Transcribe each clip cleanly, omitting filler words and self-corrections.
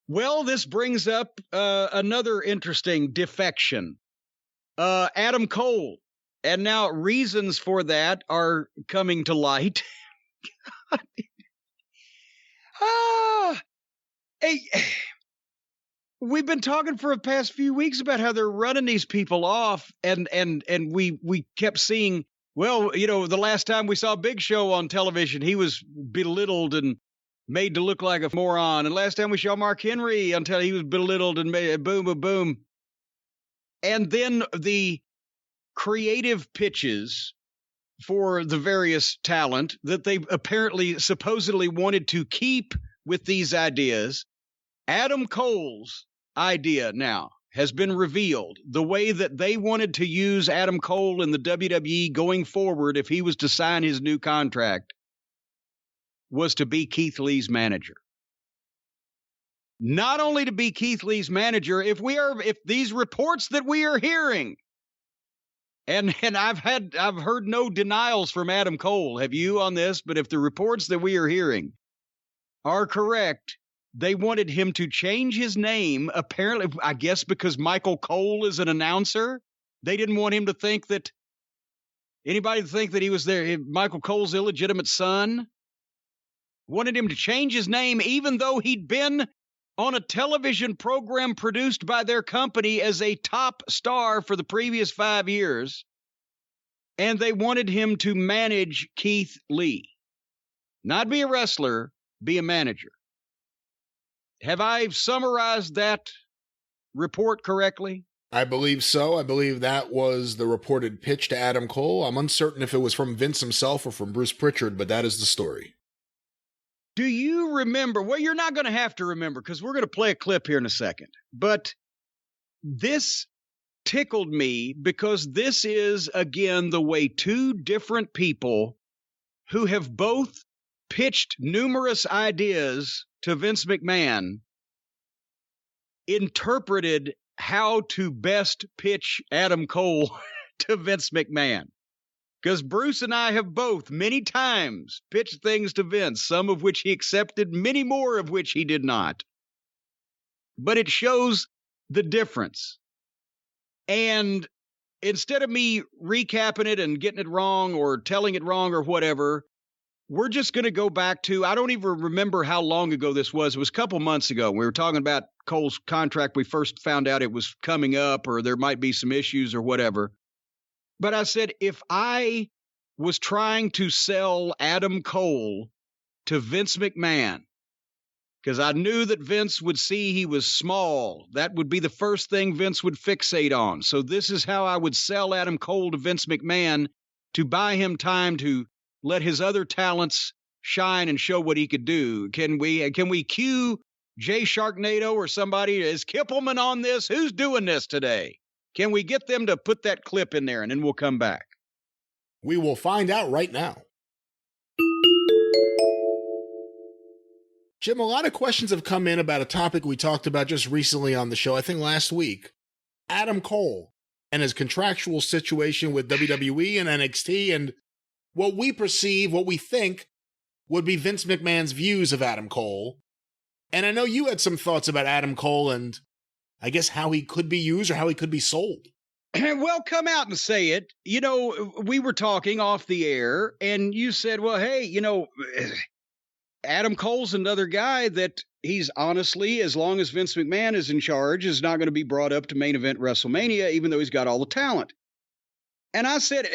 Well, this brings up another interesting defection. Adam Cole. And now reasons for that are coming to light. Hey, we've been talking for the past few weeks about how they're running these people off, and we kept seeing, well, the last time we saw Big Show on television, he was belittled and made to look like a moron. And last time we saw Mark Henry until he was belittled and made boom, boom, boom. And then the creative pitches for the various talent that they apparently supposedly wanted to keep with these ideas. Adam Cole's idea now has been revealed. The way that they wanted to use Adam Cole in the WWE going forward, if he was to sign his new contract, was to be Keith Lee's manager. Not only to be Keith Lee's manager, if these reports that we are hearing, and I've heard no denials from Adam Cole, have you on this? But if the reports that we are hearing are correct, they wanted him to change his name, apparently, I guess because Michael Cole is an announcer. They didn't want him to think that anybody to think that he was Michael Cole's illegitimate son. Wanted him to change his name, even though he'd been on a television program produced by their company as a top star for the previous 5 years. And they wanted him to manage Keith Lee. Not be a wrestler, be a manager. Have I summarized that report correctly? I believe so. I believe that was the reported pitch to Adam Cole. I'm uncertain if it was from Vince himself or from Bruce Pritchard, but that is the story. Do you remember? Well, you're not going to have to remember because we're going to play a clip here in a second. But this tickled me because this is, again, the way two different people who have both pitched numerous ideas to Vince McMahon interpreted how to best pitch Adam Cole to Vince McMahon. Because Bruce and I have both many times pitched things to Vince, some of which he accepted, many more of which he did not. But it shows the difference. And instead of me recapping it and getting it wrong or telling it wrong or whatever, we're just going to go back to, I don't even remember how long ago this was. It was a couple months ago. We were talking about Cole's contract. We first found out it was coming up or there might be some issues or whatever. But I said, if I was trying to sell Adam Cole to Vince McMahon, because I knew that Vince would see he was small, that would be the first thing Vince would fixate on. So this is how I would sell Adam Cole to Vince McMahon to buy him time to let his other talents shine and show what he could do. Can we cue Jay Sharknado or somebody? Is Kippelman on this? Who's doing this today? Can we get them to put that clip in there, and then we'll come back? We will find out right now. Jim, a lot of questions have come in about a topic we talked about just recently on the show, I think last week. Adam Cole and his contractual situation with WWE and NXT and what we perceive, what we think would be Vince McMahon's views of Adam Cole. And I know you had some thoughts about Adam Cole and I guess how he could be used or how he could be sold. Well, come out and say it. We were talking off the air and you said, well, hey, Adam Cole's another guy that he's honestly, as long as Vince McMahon is in charge, is not going to be brought up to main event WrestleMania, even though he's got all the talent. And I said,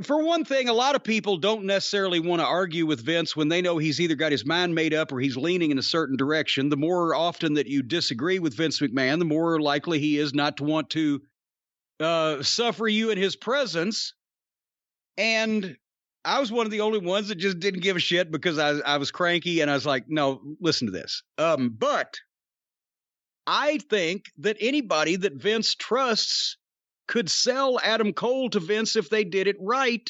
for one thing, a lot of people don't necessarily want to argue with Vince when they know he's either got his mind made up or he's leaning in a certain direction. The more often that you disagree with Vince McMahon, the more likely he is not to want to suffer you in his presence. And I was one of the only ones that just didn't give a shit because I was cranky and I was like, no, listen to this. But I think that anybody that Vince trusts could sell Adam Cole to Vince if they did it right,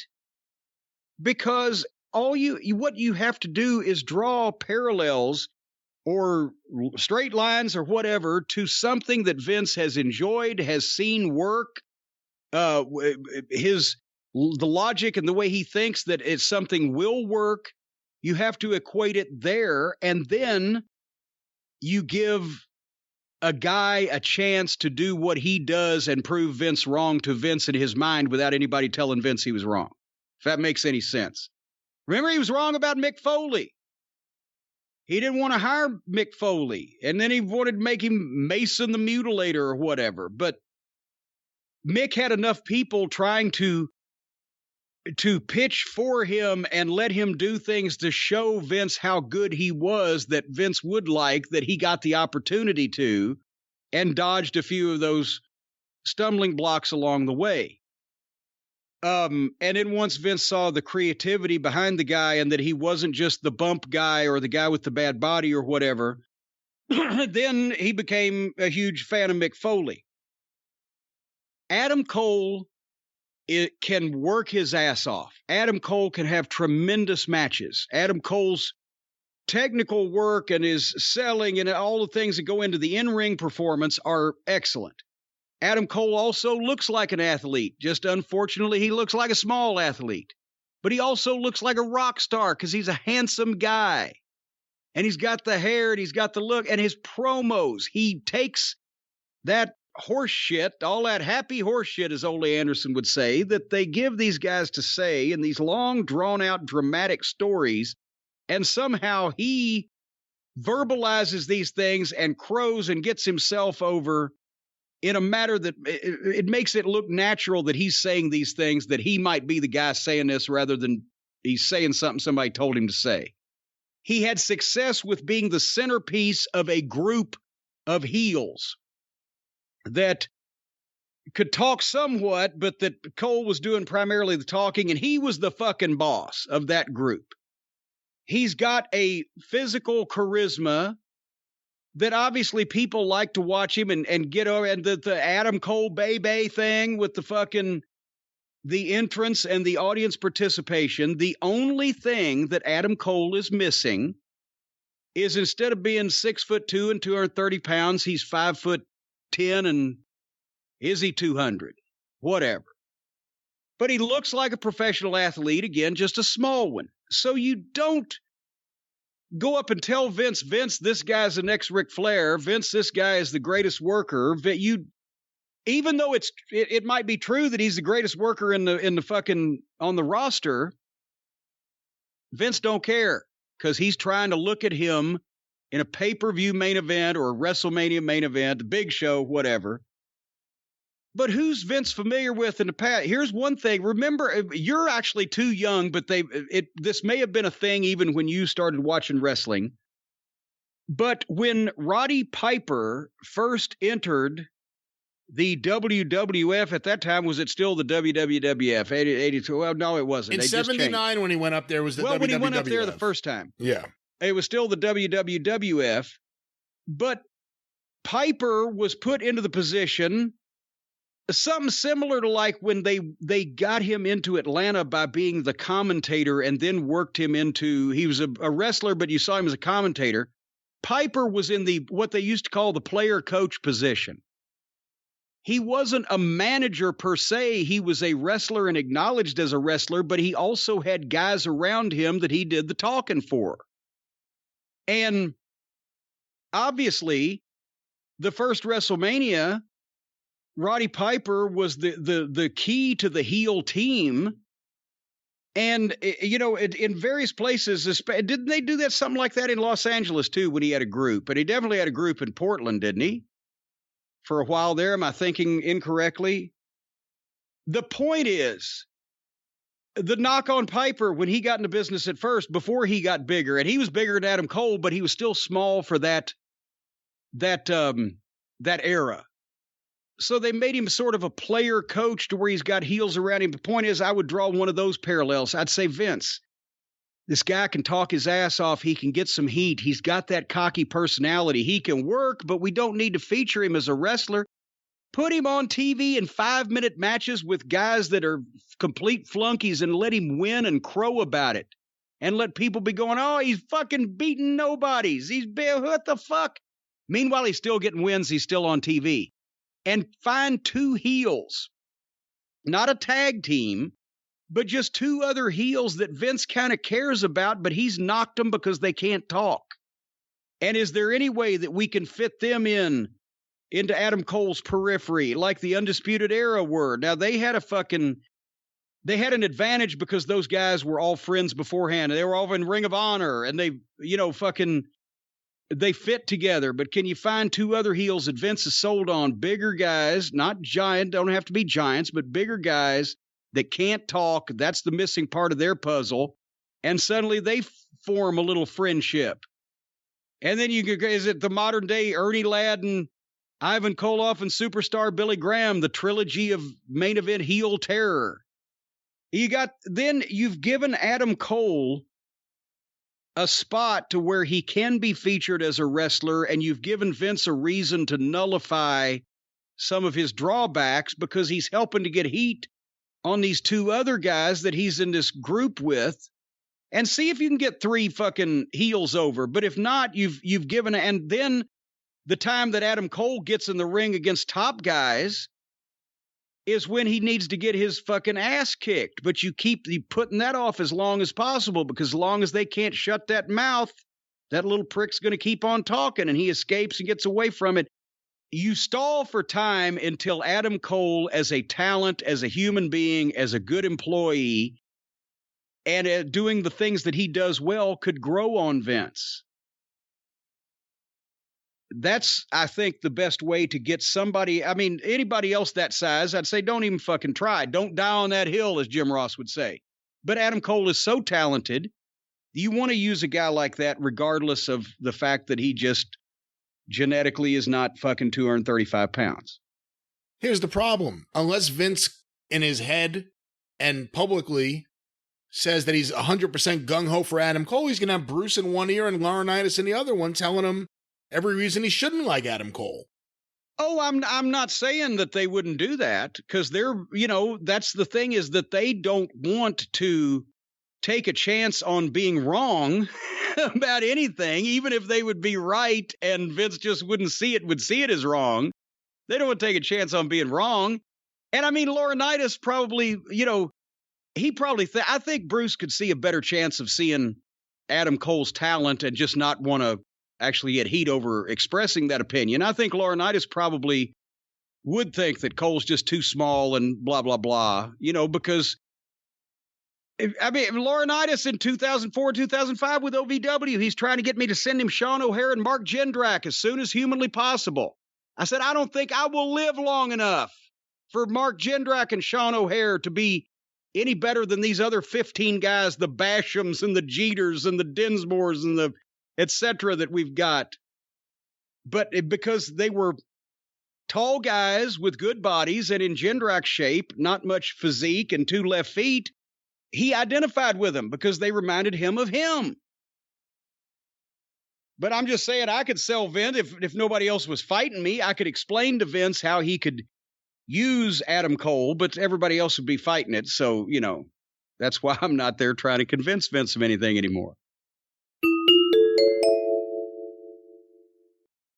because what you have to do is draw parallels or straight lines or whatever to something that Vince has enjoyed, has seen work, the logic and the way he thinks that it's something will work. You have to equate it there, and then you give a guy a chance to do what he does and prove Vince wrong to Vince in his mind without anybody telling Vince he was wrong. If that makes any sense. Remember, he was wrong about Mick Foley. He didn't want to hire Mick Foley, and then he wanted to make him Mason the Mutilator or whatever. But Mick had enough people trying to pitch for him and let him do things to show Vince how good he was that Vince would like, that he got the opportunity to, and dodged a few of those stumbling blocks along the way. And then once Vince saw the creativity behind the guy and that he wasn't just the bump guy or the guy with the bad body or whatever, then he became a huge fan of Mick Foley. Adam Cole can work his ass off. Adam Cole can have tremendous matches. Adam Cole's technical work and his selling and all the things that go into the in-ring performance are excellent. Adam Cole also looks like an athlete. Just unfortunately, he looks like a small athlete. But he also looks like a rock star because he's a handsome guy. And he's got the hair and he's got the look. And his promos, he takes that horse shit, all that happy horse shit, as Ole Anderson would say, that they give these guys to say in these long, drawn-out, dramatic stories. And somehow he verbalizes these things and crows and gets himself over in a matter that it makes it look natural that he's saying these things, that he might be the guy saying this rather than he's saying something somebody told him to say. He had success with being the centerpiece of a group of heels that could talk somewhat, but that Cole was doing primarily the talking, and he was the fucking boss of that group. He's got a physical charisma that obviously people like to watch him and get over, and the Adam Cole Bay thing with the entrance and the audience participation. The only thing that Adam Cole is missing is instead of being 6'2" and 230 pounds, he's 5'10" and is he 200? Whatever. But he looks like a professional athlete, again, just a small one. So you don't go up and tell Vince, this guy's the next Ric Flair. Vince, this guy is the greatest worker. Even though it might be true that he's the greatest worker in the fucking on the roster, Vince don't care because he's trying to look at him in a pay-per-view main event or a WrestleMania main event, the big show, whatever. But who's Vince familiar with in the past? Here's one thing. Remember, you're actually too young, but this may have been a thing even when you started watching wrestling. But when Roddy Piper first entered the WWF, at that time, was it still the WWF? 82? Well, no, it wasn't. In 79, when he went up there, was the WWF. Well, when he went up there the first time. Yeah. It was still the WWF. But Piper was put into the position something similar to like when they got him into Atlanta by being the commentator and then worked him into, he was a wrestler, but you saw him as a commentator. Piper was in what they used to call the player coach position. He wasn't a manager per se. He was a wrestler and acknowledged as a wrestler, but he also had guys around him that he did the talking for. And obviously, the first WrestleMania, Roddy Piper was the key to the heel team. And, you know, in various places, didn't they do that something like that in Los Angeles, too, when he had a group? But he definitely had a group in Portland, didn't he? For a while there, am I thinking incorrectly? The point is, the knock on Piper when he got into business at first, before he got bigger, and he was bigger than Adam Cole, but he was still small for that era. So they made him sort of a player coach to where he's got heels around him. The point is, I would draw one of those parallels. I'd say, Vince, this guy can talk his ass off. He can get some heat. He's got that cocky personality. He can work, but we don't need to feature him as a wrestler. Put him on TV in 5-minute matches with guys that are complete flunkies and let him win and crow about it. And let people be going, oh, he's fucking beating nobodies. What the fuck? Meanwhile, he's still getting wins. He's still on TV. And find two heels, not a tag team, but just two other heels that Vince kind of cares about, but he's knocked them because they can't talk. And is there any way that we can fit them into Adam Cole's periphery like the Undisputed Era were? Now, they had an advantage because those guys were all friends beforehand. They were all in Ring of Honor, and they fit together. But can you find two other heels that Vince has sold on? Bigger guys, not giant, don't have to be giants, but bigger guys that can't talk. That's the missing part of their puzzle. And suddenly they form a little friendship. And then is it the modern day Ernie Ladd and Ivan Koloff and superstar Billy Graham, the trilogy of main event heel terror? You've given Adam Cole a spot to where he can be featured as a wrestler, and you've given Vince a reason to nullify some of his drawbacks because he's helping to get heat on these two other guys that he's in this group with, and see if you can get three fucking heels over. But if not, you've given, and then the time that Adam Cole gets in the ring against top guys is when he needs to get his fucking ass kicked. But you keep putting that off as long as possible, because as long as they can't shut that mouth, that little prick's going to keep on talking, and he escapes and gets away from it. You stall for time until Adam Cole, as a talent, as a human being, as a good employee, and doing the things that he does well, could grow on Vince. That's, I think, the best way to get somebody. I mean, anybody else that size, I'd say don't even fucking try. Don't die on that hill, as Jim Ross would say. But Adam Cole is so talented, you want to use a guy like that regardless of the fact that he just genetically is not fucking 235 pounds. Here's the problem. Unless Vince in his head and publicly says that he's 100% gung-ho for Adam Cole, he's going to have Bruce in one ear and Laurinaitis in the other one telling him every reason he shouldn't like Adam Cole. Oh, I'm not saying that they wouldn't do that, because they're, that's the thing, is that they don't want to take a chance on being wrong about anything, even if they would be right and Vince just would see it as wrong. They don't want to take a chance on being wrong. And I mean, Laurinaitis probably, I think Bruce could see a better chance of seeing Adam Cole's talent and just not want to actually get heat over expressing that opinion. I think Laurinaitis probably would think that Cole's just too small and blah, blah, blah, because Laurinaitis in 2004, 2005 with OVW, he's trying to get me to send him Sean O'Hare and Mark Jindrak as soon as humanly possible. I said, I don't think I will live long enough for Mark Jindrak and Sean O'Hare to be any better than these other 15 guys, the Bashams and the Jeters and the Dinsmores and the etc. that we've got. But because they were tall guys with good bodies and in Jindrak's shape, not much physique and two left feet, he identified with them because they reminded him of him. But I'm just saying, I could sell Vince if nobody else was fighting me. I could explain to Vince how he could use Adam Cole, but everybody else would be fighting it. So, that's why I'm not there trying to convince Vince of anything anymore.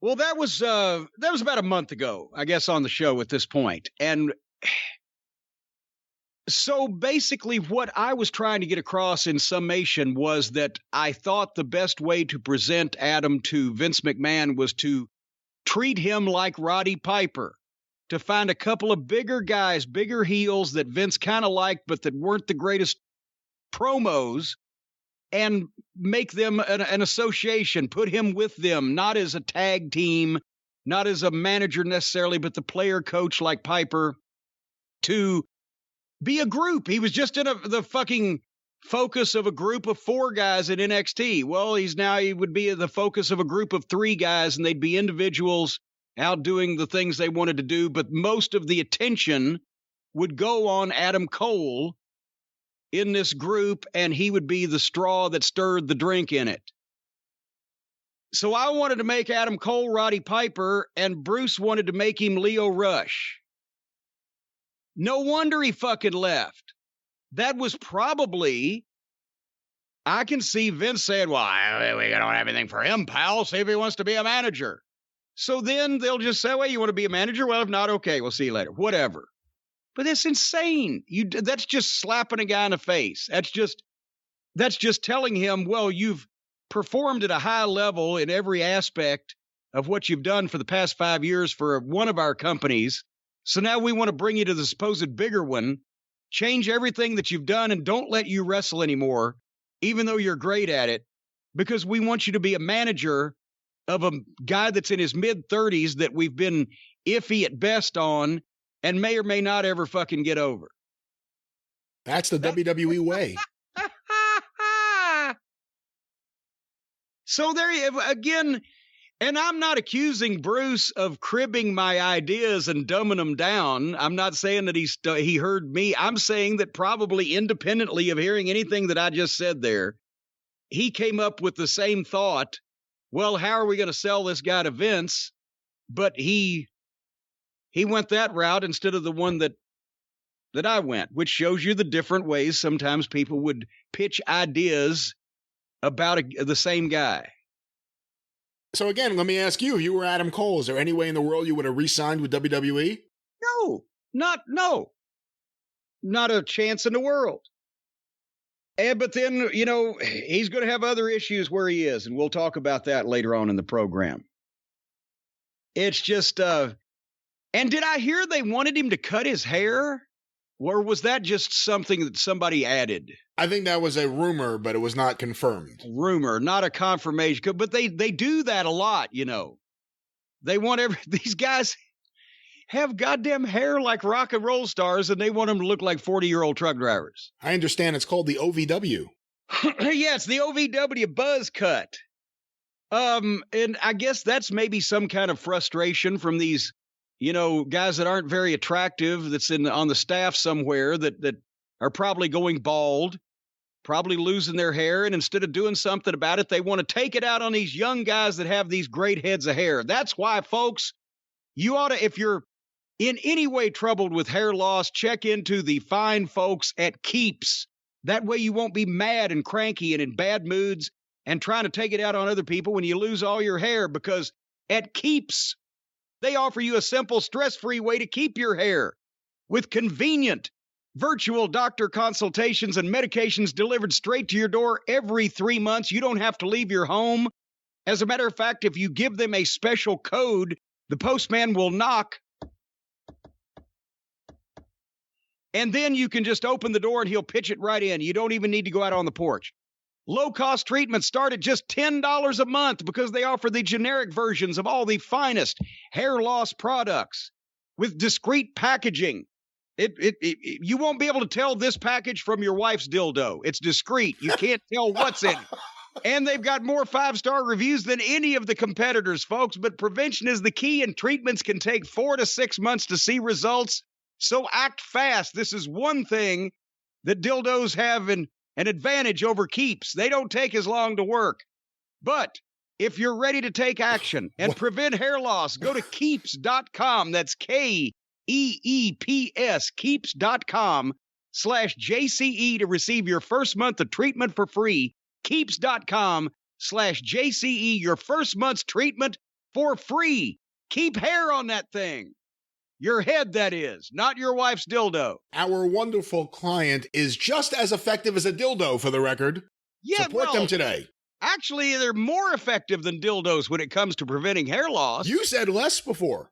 Well, that was about a month ago, I guess, on the show at this point. And so basically what I was trying to get across in summation was that I thought the best way to present Adam to Vince McMahon was to treat him like Roddy Piper, to find a couple of bigger guys, bigger heels that Vince kind of liked, but that weren't the greatest promos, and make them an association, put him with them, not as a tag team, not as a manager necessarily, but the player coach like Piper, to be a group. He was just in the fucking focus of a group of 4 guys in NXT. Well, he would be the focus of a group of 3 guys, and they'd be individuals out doing the things they wanted to do, but most of the attention would go on Adam Cole in this group, and he would be the straw that stirred the drink in it. So I wanted to make Adam Cole Roddy Piper, and Bruce wanted to make him Leo Rush. No wonder he fucking left. That was probably, I can see Vince saying, well, we don't have anything for him, pal. See if he wants to be a manager. So then they'll just say, well, you want to be a manager? Well, if not, okay, we'll see you later. Whatever. But that's insane. That's just slapping a guy in the face. That's just telling him, well, you've performed at a high level in every aspect of what you've done for the past 5 years for one of our companies. So now we want to bring you to the supposed bigger one, change everything that you've done, and don't let you wrestle anymore, even though you're great at it, because we want you to be a manager of a guy that's in his mid-30s that we've been iffy at best on and may or may not ever fucking get over. That's the WWE way. So there you again, and I'm not accusing Bruce of cribbing my ideas and dumbing them down. I'm not saying that he heard me. I'm saying that probably independently of hearing anything that I just said there, he came up with the same thought. Well, how are we going to sell this guy to Vince? But he went that route instead of the one that I went, which shows you the different ways sometimes people would pitch ideas about the same guy. So again, let me ask you, if you were Adam Cole, is there any way in the world you would have re-signed with WWE? No, not a chance in the world. But then, he's going to have other issues where he is, and we'll talk about that later on in the program. It's just, and did I hear they wanted him to cut his hair? Or was that just something that somebody added? I think that was a rumor, but it was not confirmed. Rumor, not a confirmation. But they do that a lot, They want these guys have goddamn hair like rock and roll stars, and they want them to look like 40-year-old truck drivers. I understand it's called the OVW. Yeah, it's the OVW buzz cut. And I guess that's maybe some kind of frustration from these, guys that aren't very attractive, that's on the staff somewhere that are probably going bald, probably losing their hair, and instead of doing something about it, they want to take it out on these young guys that have these great heads of hair. That's why, folks, you ought to, if you're in any way troubled with hair loss, check into the fine folks at Keeps. That way you won't be mad and cranky and in bad moods and trying to take it out on other people when you lose all your hair, because at Keeps, they offer you a simple, stress-free way to keep your hair with convenient virtual doctor consultations and medications delivered straight to your door every 3 months. You don't have to leave your home. As a matter of fact, if you give them a special code, the postman will knock, and then you can just open the door and he'll pitch it right in. You don't even need to go out on the porch. Low-cost treatments start at just $10 a month because they offer the generic versions of all the finest hair loss products with discreet packaging. You won't be able to tell this package from your wife's dildo. It's discreet. You can't tell what's in it. And they've got more 5-star reviews than any of the competitors, folks. But prevention is the key, and treatments can take 4 to 6 months to see results. So act fast. This is one thing that dildos have an advantage over Keeps. They don't take as long to work. But if you're ready to take action and prevent hair loss, go to Keeps.com. That's KEEPS, Keeps.com/JCE to receive your first month of treatment for free. Keeps.com/JCE, your first month's treatment for free. Keep hair on that thing. Your head, that is, not your wife's dildo. Our wonderful client is just as effective as a dildo, for the record. Yeah, Support them today. Actually, they're more effective than dildos when it comes to preventing hair loss. You said less before.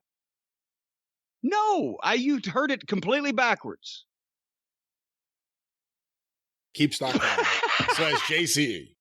No, you heard it completely backwards. Keeps.com/JCE.